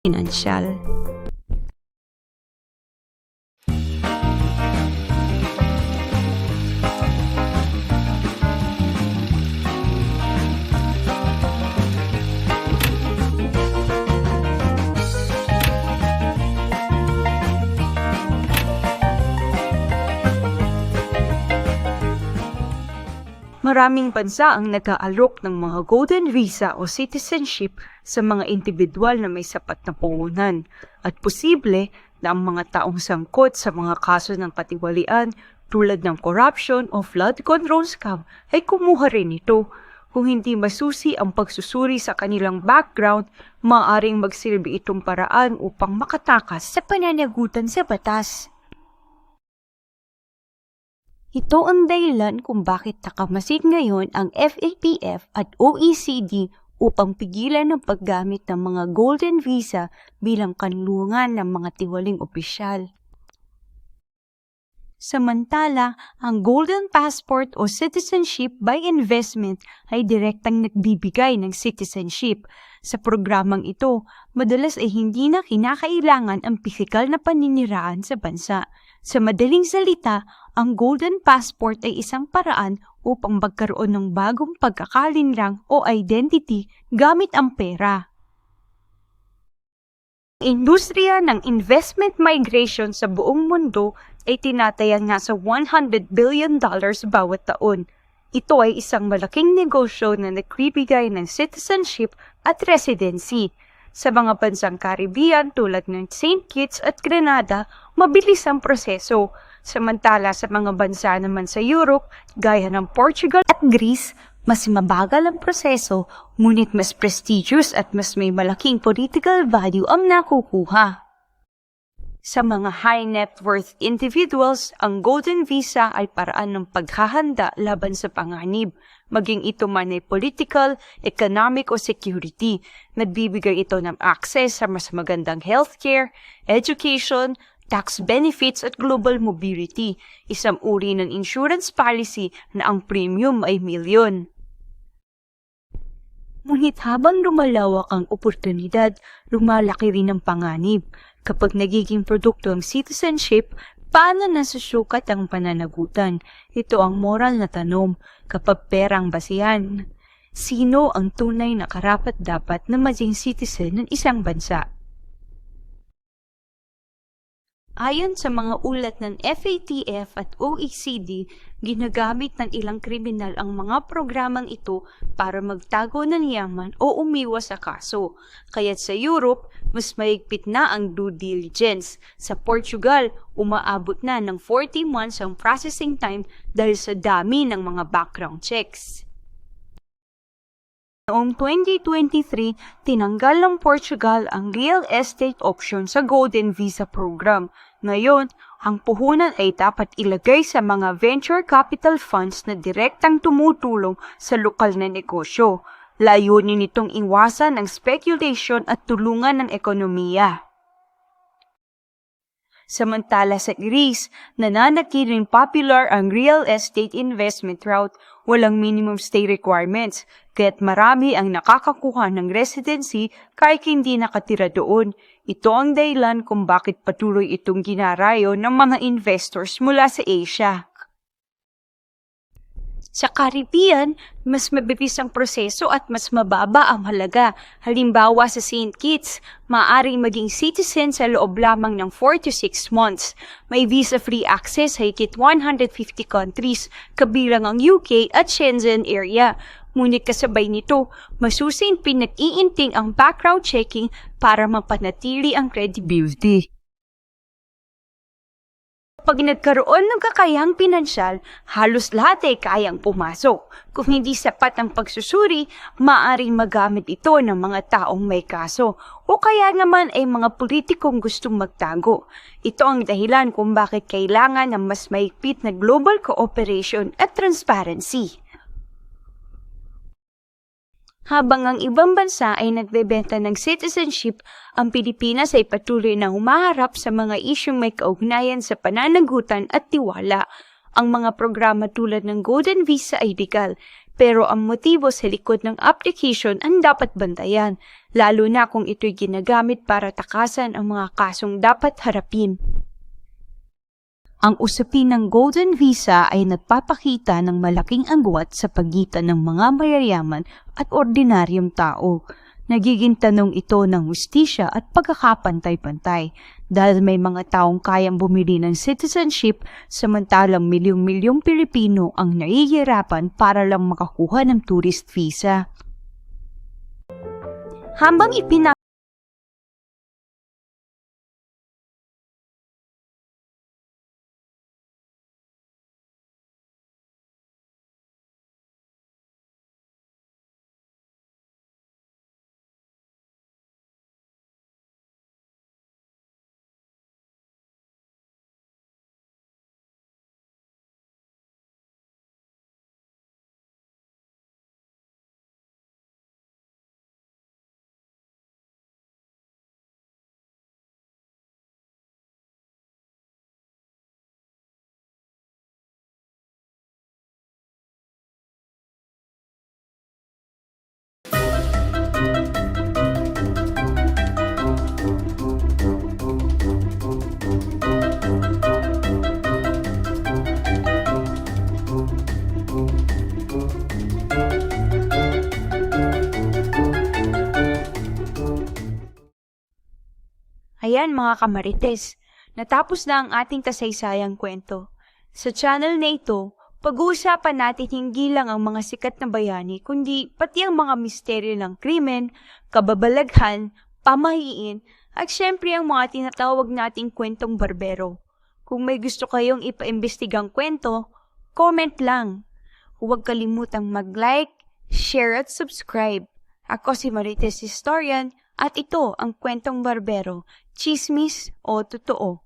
pinansyal. Maraming bansa ang nag-aalok ng mga Golden Visa o citizenship sa mga individual na may sapat na puhunan at posible na ang mga taong sangkot sa mga kaso ng katiwalian tulad ng corruption o flood control scam ay kumuha rin ito. Kung hindi masusi ang pagsusuri sa kanilang background, maaaring magsilbi itong paraan upang makatakas sa pananagutan sa batas. Ito ang dahilan kung bakit nakamasid ngayon ang FATF at OECD upang pigilan ang paggamit ng mga Golden Visa bilang kanlungan ng mga tiwaling opisyal. Samantala, ang Golden Passport o Citizenship by Investment ay direktang nagbibigay ng citizenship. Sa programang ito, madalas ay hindi na kinakailangan ang pisikal na paniniraan sa bansa. Sa madaling salita, ang Golden Passport ay isang paraan upang magkaroon ng bagong pagkakalinlang o identity gamit ang pera. Ang industriya ng investment migration sa buong mundo ay tinatayang nasa $100 billion bawat taon. Ito ay isang malaking negosyo na nagbibigay ng citizenship at residency. Sa mga bansang Caribbean tulad ng St. Kitts at Grenada, mabilis ang proseso. Samantala sa mga bansa naman sa Europe, gaya ng Portugal at Greece, mas mabagal ang proseso, ngunit mas prestigious at mas may malaking political value ang nakukuha. Sa mga high net worth individuals, ang Golden Visa ay paraan ng paghahanda laban sa panganib, maging ito man ay political, economic o security. Nagbibigay ito ng access sa mas magandang healthcare, education, tax benefits at global mobility, isang uri ng insurance policy na ang premium ay milyon. Ngunit habang lumalawak ang oportunidad, lumalaki rin ang panganib. Kapag nagiging produkto ang citizenship, paano nasusukat ang pananagutan? Ito ang moral na tanong. Kapag perang basihan, sino ang tunay na karapat-dapat na maging citizen ng isang bansa? Ayon sa mga ulat ng FATF at OECD, ginagamit ng ilang kriminal ang mga programang ito para magtago ng yaman o umiwas sa kaso. Kaya't sa Europe, mas mahigpit na ang due diligence. Sa Portugal, umaabot na ng 40 months ang processing time dahil sa dami ng mga background checks. Noong 2023, tinanggal ng Portugal ang real estate option sa Golden Visa program. Ngayon, ang puhunan ay dapat ilagay sa mga venture capital funds na direktang tumutulong sa lokal na negosyo. Layunin nitong iwasan ang speculation at tulungan ng ekonomiya. Samantala sa Greece, nananatiling popular ang real estate investment route, walang minimum stay requirements, kaya't marami ang nakakakuha ng residency kahit hindi nakatira doon. Ito ang dahilan kung bakit patuloy itong ginarayo ng mga investors mula sa Asia. Sa Caribbean, mas mabilis ang proseso at mas mababa ang halaga. Halimbawa sa St. Kitts, maaaring maging citizen sa loob lamang ng 4 to 6 months. May visa-free access sa higit 150 countries, kabilang ang UK at Shenzhen area. Ngunit kasabay nito, masusin pinag-iinting ang background checking para mapanatili ang credibility. Pag nagkaroon ng kakayahang pinansyal, halos lahat ay kayang pumasok. Kung hindi sapat ang pagsusuri, maaaring magamit ito ng mga taong may kaso o kaya naman ay mga politikong gustong magtago. Ito ang dahilan kung bakit kailangan ng mas mahigpit na global cooperation at transparency. Habang ang ibang bansa ay nagbebenta ng citizenship, ang Pilipinas ay patuloy na humaharap sa mga isyung may kaugnayan sa pananagutan at tiwala. Ang mga programa tulad ng Golden Visa ay legal, Pero ang motibo sa likod ng application ang dapat bantayan, lalo na kung ito'y ginagamit para takasan ang mga kasong dapat harapin. Ang usapin ng Golden Visa ay nagpapakita ng malaking agwat sa pagitan ng mga mayayaman at ordinaryong tao. Nagiging tanong ito ng hustisya at pagkakapantay-pantay dahil may mga taong kayang bumili ng citizenship samantalang milyong-milyong Pilipino ang nahihirapan para lang makakuha ng tourist visa. Habang Ayan mga kamarites, natapos na ang ating kasaysayang kwento. Sa channel na ito, pag-uusapan natin hindi lang ang mga sikat na bayani, kundi pati ang mga misteryo ng krimen, kababalaghan, pamahiin, at syempre ang mga tinatawag nating kwentong barbero. Kung may gusto kayong ipaimbestigang kwento, comment lang. Huwag kalimutang mag-like, share at subscribe. Ako si Marites Historian at ito ang kwentong barbero, chismis o totoo.